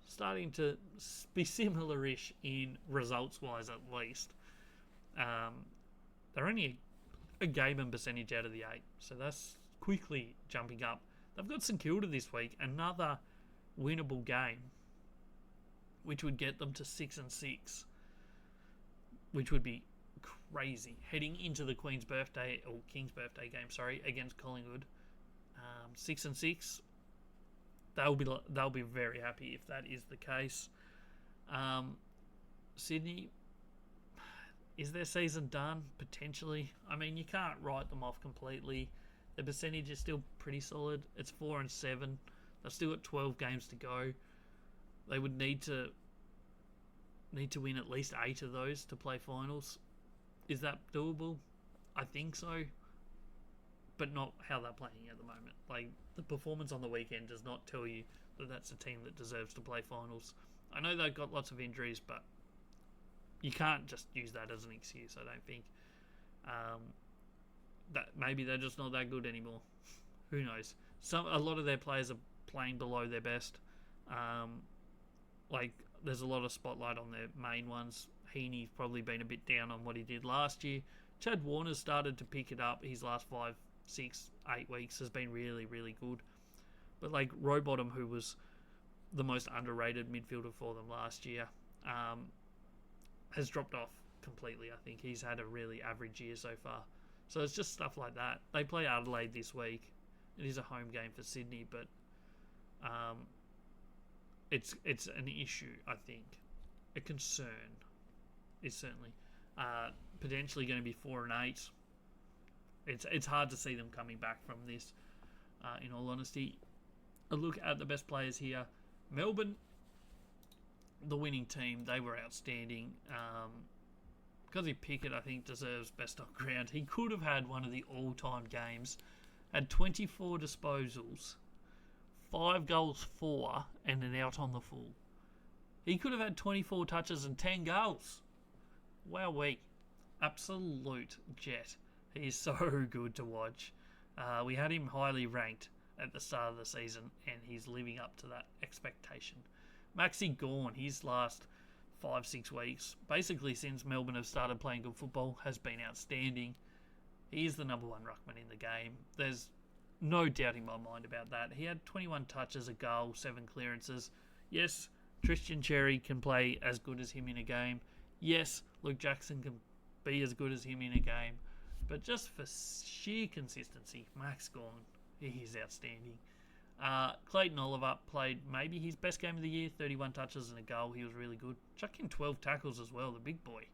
starting to be similar-ish in results-wise, at least. They're only a game and percentage out of the 8, so that's quickly jumping up. They've got St Kilda this week, another winnable game, which would get them to 6-6, which would be crazy heading into the King's birthday game, against Collingwood. 6-6, they'll be very happy if that is the case. Sydney, is their season done? Potentially. I mean, you can't write them off completely. The percentage is still pretty solid. It's 4-7. They've still got 12 games to go. They would need to win at least 8 of those to play finals. Is that doable? I think so, but not how they're playing at the moment. Like, the performance on the weekend does not tell you that that's a team that deserves to play finals. I know they've got lots of injuries, but you can't just use that as an excuse, I don't think. That maybe they're just not that good anymore. Who knows? A lot of their players are playing below their best. There's a lot of spotlight on their main ones. Heaney's probably been a bit down on what he did last year. Chad Warner's started to pick it up. His last 5, 6, 8 weeks has been really, really good. But like Rowbottom, who was the most underrated midfielder for them last year, has dropped off completely. I think he's had a really average year so far. So it's just stuff like that. They play Adelaide this week. It is a home game for Sydney, but it's an issue, I think. A concern is certainly potentially going to be 4-8. It's hard to see them coming back from this, in all honesty. A look at the best players here. Melbourne, the winning team, they were outstanding. Cozzy Pickett, I think, deserves best on ground. He could have had one of the all-time games. Had 24 disposals, 5 goals for, and an out on the full. He could have had 24 touches and 10 goals. Wowee. Absolute jet. He is so good to watch. We had him highly ranked at the start of the season, and he's living up to that expectation. Maxi Gawn, his last 5-6 weeks, basically since Melbourne have started playing good football, has been outstanding. He is the number one ruckman in the game. There's no doubt in my mind about that. He had 21 touches, a goal, 7 clearances. Yes, Tristan Cherry can play as good as him in a game. Yes, Luke Jackson can be as good as him in a game. But just for sheer consistency, Max Gawn, he is outstanding. Clayton Oliver played maybe his best game of the year, 31 touches and a goal. He was really good. Chucked in 12 tackles as well, the big boy.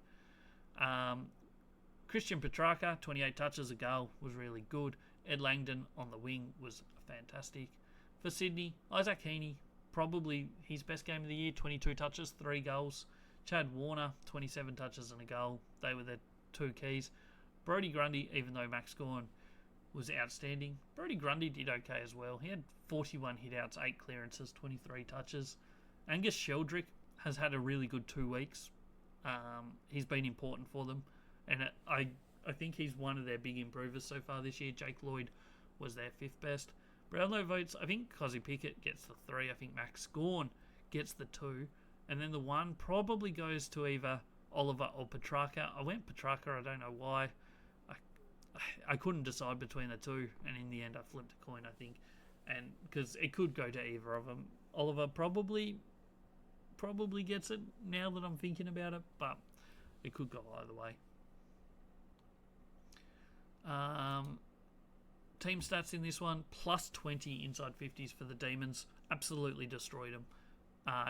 Christian Petrarca, 28 touches, a goal, was really good. Ed Langdon on the wing was fantastic. For Sydney, Isaac Heaney, probably his best game of the year, 22 touches, 3 goals. Chad Warner, 27 touches and a goal. They were their 2 keys. Brodie Grundy, even though Max Gawn was outstanding, Brodie Grundy did okay as well. He had 41 hit-outs, 8 clearances, 23 touches. Angus Sheldrick has had a really good 2 weeks. He's been important for them. And I think he's one of their big improvers so far this year. Jake Lloyd was their 5th best. Brownlow votes, I think Cozzy Pickett gets the 3. I think Max Gawn gets the 2. And then the 1 probably goes to either Oliver or Petrarca. I went Petrarca, I don't know why. I couldn't decide between the 2, and in the end I flipped a coin, I think. And because it could go to either of them. Oliver probably gets it now that I'm thinking about it, but it could go either way. Team stats in this one, plus 20 inside 50s for the Demons. Absolutely destroyed them.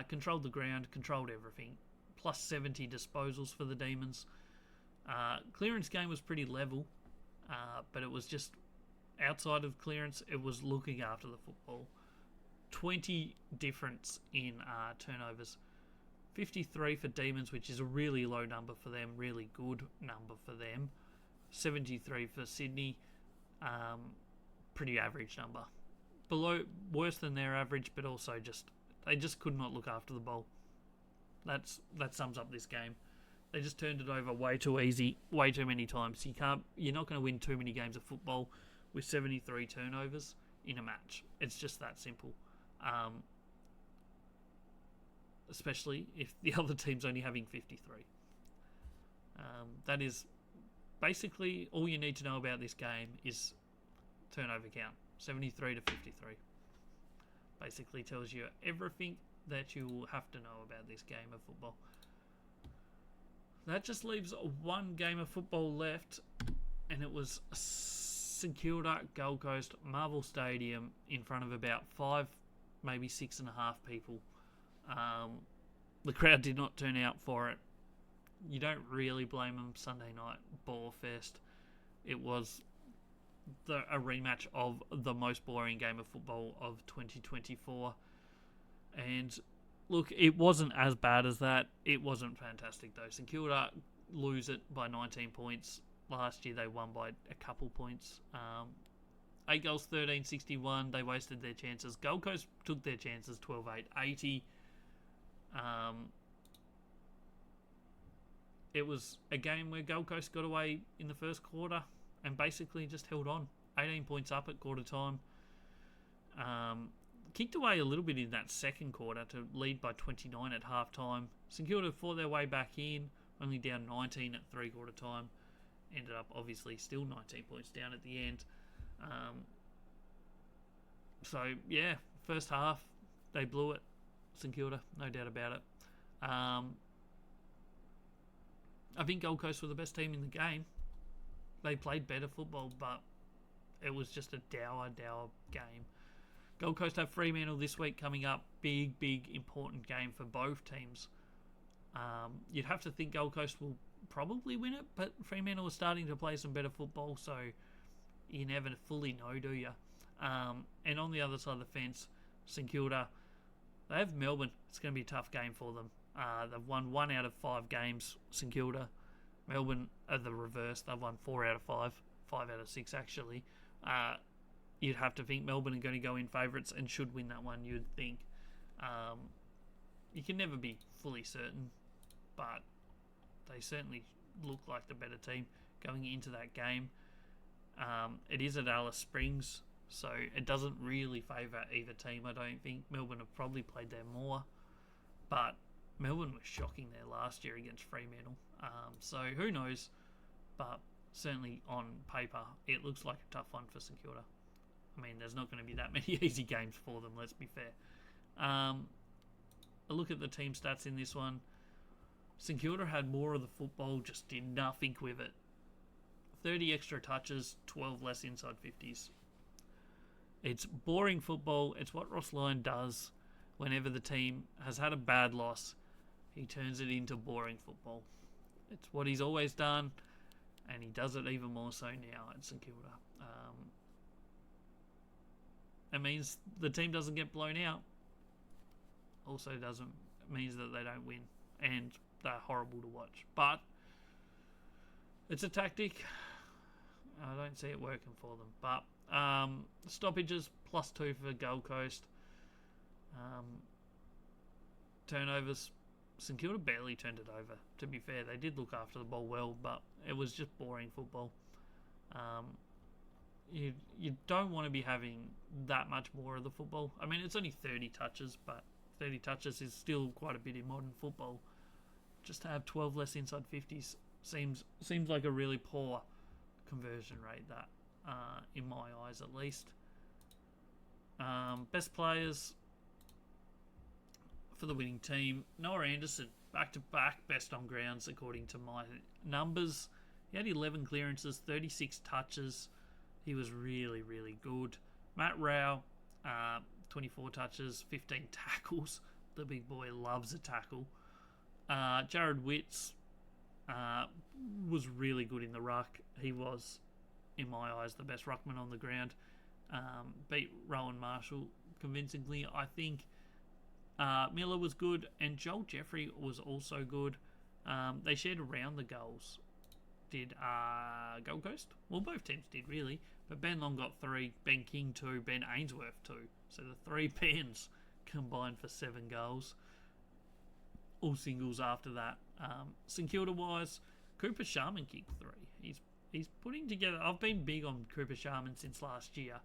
Controlled the ground, controlled everything. Plus 70 disposals for the Demons. Clearance game was pretty level, but it was just outside of clearance, it was looking after the football. 20 difference in turnovers. 53 for Demons, which is a really low number for them, really good number for them. 73 for Sydney, pretty average number. Worse than their average, but also they just could not look after the ball. That sums up this game. They just turned it over way too easy, way too many times. You're not going to win too many games of football with 73 turnovers in a match. It's just that simple. Especially if the other team's only having 53. That is basically all you need to know about this game is turnover count. 73 to 53. Basically tells you everything that you will have to know about this game of football. That just leaves 1 game of football left, and it was St Kilda, Gold Coast, Marvel Stadium in front of about 5, maybe 6.5 people. The crowd did not turn out for it. You don't really blame them. Sunday night ball fest. It was a rematch of the most boring game of football of 2024. And look, it wasn't as bad as that. It wasn't fantastic though. St Kilda lose it by 19 points. Last year they won by a couple points. 8 goals, 13-61. They wasted their chances. Gold Coast took their chances, 12-8, 80. It was a game where Gold Coast got away in the first quarter and basically just held on. 18 points up at quarter time. Kicked away a little bit in that second quarter to lead by 29 at half time. St Kilda fought their way back in, only down 19 at 3/4 time. Ended up obviously still 19 points down at the end. So, yeah, first half, they blew it. St Kilda, no doubt about it. I think Gold Coast were the best team in the game. They played better football, but it was just a dour game. Gold Coast have Fremantle this week coming up. Big, important game for both teams. You'd have to think Gold Coast will probably win it, but Fremantle is starting to play some better football, so you never fully know, do you? And on the other side of the fence, St Kilda, they have Melbourne. It's going to be a tough game for them. They've won 1 out of 5 games, St Kilda. Melbourne are the reverse. They've won 4 out of 5. 5 out of 6, actually. You'd have to think Melbourne are going to go in favourites and should win that one, you'd think. You can never be fully certain, but they certainly look like the better team going into that game. It is at Alice Springs, so it doesn't really favour either team, I don't think. Melbourne have probably played there more, but Melbourne was shocking there last year against Fremantle. So who knows, but certainly on paper, it looks like a tough one for St Kilda. I mean, there's not going to be that many easy games for them, let's be fair. A look at the team stats in this one. St Kilda had more of the football, just did nothing with it. 30 extra touches, 12 less inside 50s. It's boring football. It's what Ross Lyon does whenever the team has had a bad loss. He turns it into boring football. It's what he's always done, and he does it even more so now at St Kilda. It means the team doesn't get blown out. Also means that they don't win, and they're horrible to watch. But it's a tactic. I don't see it working for them. But stoppages +2 for Gold Coast. Turnovers, St Kilda barely turned it over. To be fair, they did look after the ball well, but it was just boring football. You don't want to be having that much more of the football. I mean, it's only 30 touches, but 30 touches is still quite a bit in modern football. Just to have 12 less inside 50s seems like a really poor conversion rate, that in my eyes at least. Best players for the winning team, Noah Anderson, back-to-back best on grounds according to my numbers. He had 11 clearances, 36 touches. He was really, really good. Matt Rao, 24 touches, 15 tackles. The big boy loves a tackle. Jared Witts was really good in the ruck. He was, in my eyes, the best ruckman on the ground. Beat Rowan Marshall convincingly. I think Miller was good, and Joel Jeffrey was also good. They shared around the goals. Did Gold Coast? Well, both teams did, really. But Ben Long got 3, Ben King 2, Ben Ainsworth 2. So the 3 Bens combined for 7 goals. All singles after that. St Kilda-wise, Cooper Sharman kicked 3. He's putting together... I've been big on Cooper Sharman since last year,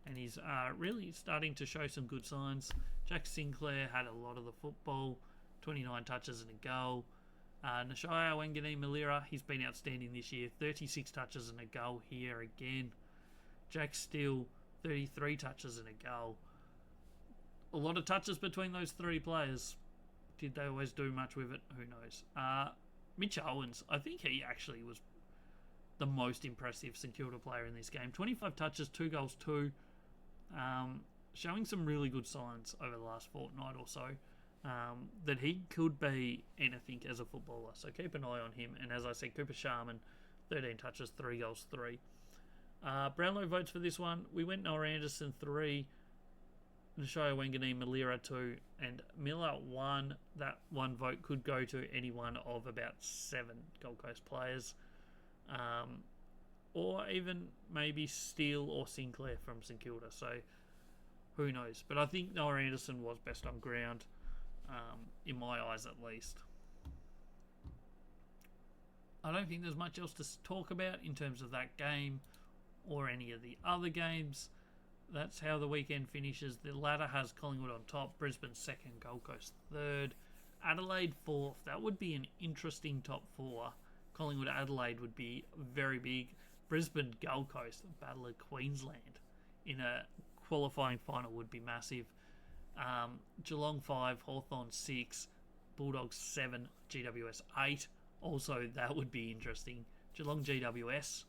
and he's really starting to show some good signs. Jack Sinclair had a lot of the football, 29 touches and a goal. Nashaya Wangani Malira, he's been outstanding this year, 36 touches and a goal here again. Jack Steele, 33 touches and a goal. A lot of touches between those 3 players. Did they always do much with it? Who knows? Mitch Owens, I think he actually was the most impressive St Kilda player in this game. 25 touches, 2 goals, 2. Showing some really good signs over the last fortnight or so. That he could be anything as a footballer. So keep an eye on him. And as I said, Cooper Sharman, 13 touches, 3 goals, 3. Brownlow votes for this one. We went Noah Anderson 3, Nashaya Wangani Malira 2, and Miller 1. That one vote could go to any one of about 7 Gold Coast players. Or even maybe Steele or Sinclair from St Kilda. So who knows. But I think Noah Anderson was best on ground. In my eyes at least. I don't think there's much else to talk about in terms of that game or any of the other games. That's how the weekend finishes. The ladder has Collingwood on top, Brisbane 2nd, Gold Coast 3rd, Adelaide 4th. That would be an interesting top 4. Collingwood Adelaide would be very big. Brisbane Gold Coast, Battle of Queensland in a qualifying final would be massive. Geelong 5, Hawthorn 6, Bulldogs 7, GWS 8. Also, that would be interesting. Geelong GWS,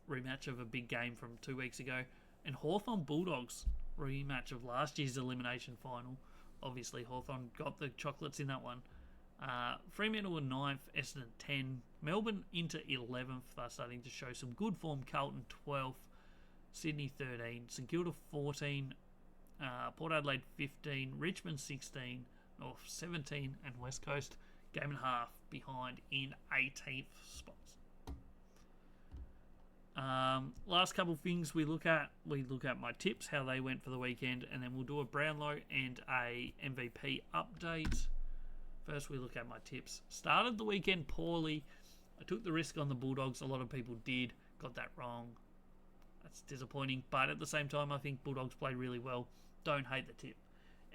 rematch of a big game from 2 weeks ago. And Hawthorn Bulldogs, rematch of last year's elimination final. Obviously, Hawthorn got the chocolates in that one. Fremantle were 9th, Essendon 10. Melbourne into 11th. They're starting to show some good form. Carlton 12th. Sydney 13. St Kilda 14. Port Adelaide 15. Richmond 16. North 17. And West Coast game and a half behind in 18th spots. Last couple of things we look at my tips, how they went for the weekend, and then we'll do a Brownlow and a MVP update. First, we look at my tips. Started the weekend poorly. I took the risk on the Bulldogs. A lot of people did. Got that wrong. That's disappointing. But at the same time, I think Bulldogs played really well. Don't hate the tip.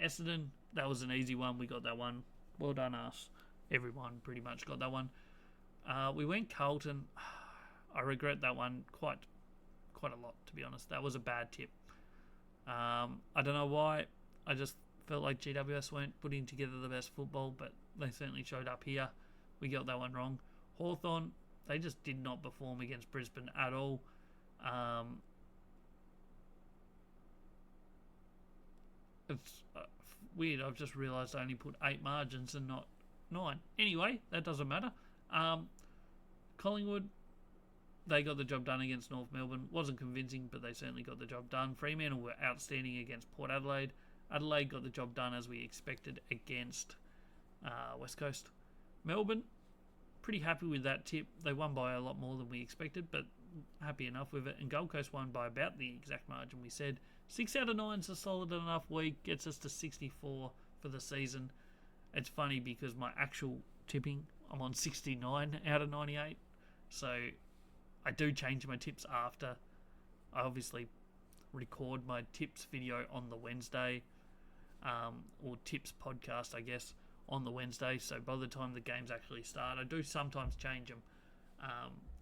Essendon, that was an easy one. We got that one. Well done us. Everyone pretty much got that one. We went Carlton. I regret that one quite a lot, to be honest. That was a bad tip. I don't know why. I just felt like GWS weren't putting together the best football, but they certainly showed up here. We got that one wrong. Hawthorn, they just did not perform against Brisbane at all. It's weird. I've just realised I only put 8 margins and not 9. Anyway, that doesn't matter. Collingwood, they got the job done against North Melbourne. Wasn't convincing, but they certainly got the job done. Fremantle were outstanding against Port Adelaide. Adelaide got the job done as we expected against West Coast. Melbourne, pretty happy with that tip. They won by a lot more than we expected, but happy enough with it. And Gold Coast won by about the exact margin we said. 6 out of 9 is a solid enough week. Gets us to 64 for the season. It's funny because my actual tipping, I'm on 69 out of 98. So I do change my tips after. I obviously record my tips video on the Wednesday, or tips podcast, I guess, on the Wednesday. So by the time the games actually start, I do sometimes change them.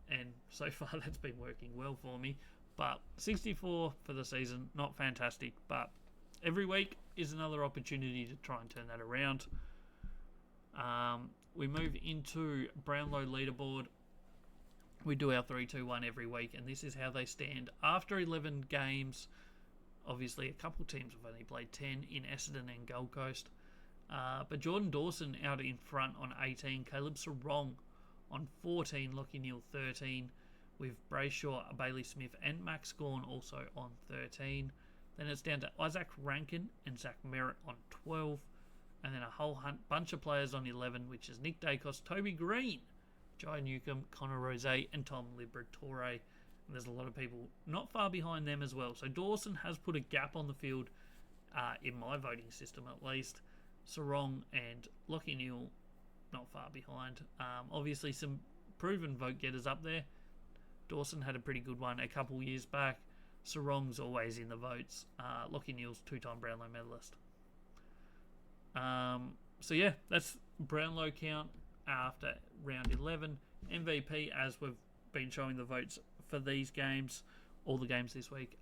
And so far that's been working well for me. But 64 for the season, not fantastic. But every week is another opportunity to try and turn that around. We move into Brownlow leaderboard. We do our 3-2-1 every week, and this is how they stand after 11 games. Obviously, a couple teams have only played 10 in Essendon and Gold Coast. But Jordan Dawson out in front on 18. Caleb Sarong on 14. Lockie Neal 13. With Brayshaw, Bailey Smith and Max Gawn also on 13. Then it's down to Isaac Rankin and Zach Merritt on 12. And then a whole bunch of players on 11, which is Nick Dacos, Toby Green, Jai Newcomb, Connor Rose and Tom Liberatore. And there's a lot of people not far behind them as well. So Dawson has put a gap on the field, in my voting system at least. Sarong and Lockie Neal not far behind. Obviously some proven vote getters up there. Dawson had a pretty good one a couple years back. Sarong's always in the votes. Lockie Neal's 2-time Brownlow medalist. So yeah, that's Brownlow count after round 11. MVP, as we've been showing the votes for these games, all the games this week.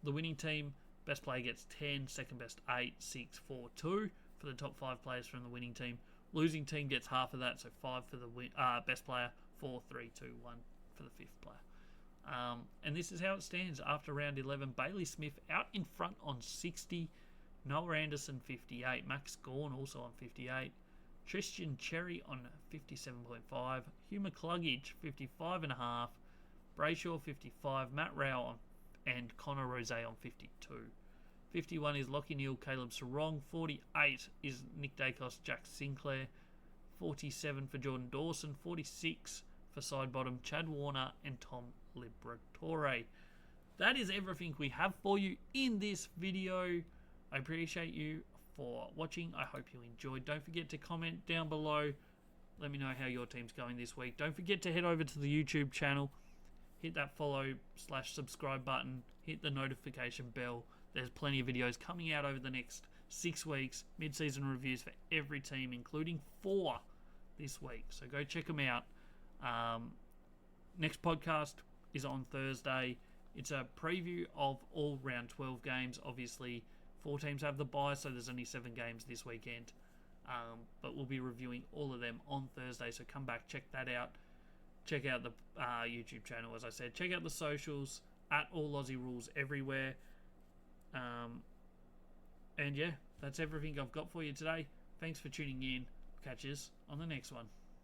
The winning team, best player gets 10, second best 8, 6, 4, 2 for the top 5 players from the winning team. Losing team gets half of that, so 5 for the best player, 4, 3, 2, 1 for the 5th player. And this is how it stands after round 11. Bailey Smith out in front on 60. Noah Anderson 58. Max Gawn also on 58. Tristan Cherry on 57.5. Hugh McCluggage 55.5. Brayshaw 55. Matt Rao and Connor Rose on 52. 51 is Lockie Neal, Caleb Sarong. 48 is Nick Dacos, Jack Sinclair. 47 for Jordan Dawson. 46 for side bottom Chad Warner and Tom Liberatore. That is everything we have for you in this video. I appreciate you for watching. I hope you enjoyed. Don't forget to comment down below. Let me know how your team's going this week. Don't forget to head over to the YouTube channel. Hit that follow/subscribe button. Hit the notification bell. There's plenty of videos coming out over the next 6 weeks. Mid-season reviews for every team, including 4 this week. So go check them out. Next podcast is on Thursday. It's a preview of all round 12 games. Obviously, 4 teams have the bye, so there's only 7 games this weekend. But we'll be reviewing all of them on Thursday, so come back, check that out. Check out the YouTube channel, as I said. Check out the socials, at All Aussie Rules everywhere. And yeah, that's everything I've got for you today. Thanks for tuning in. Catch us on the next one.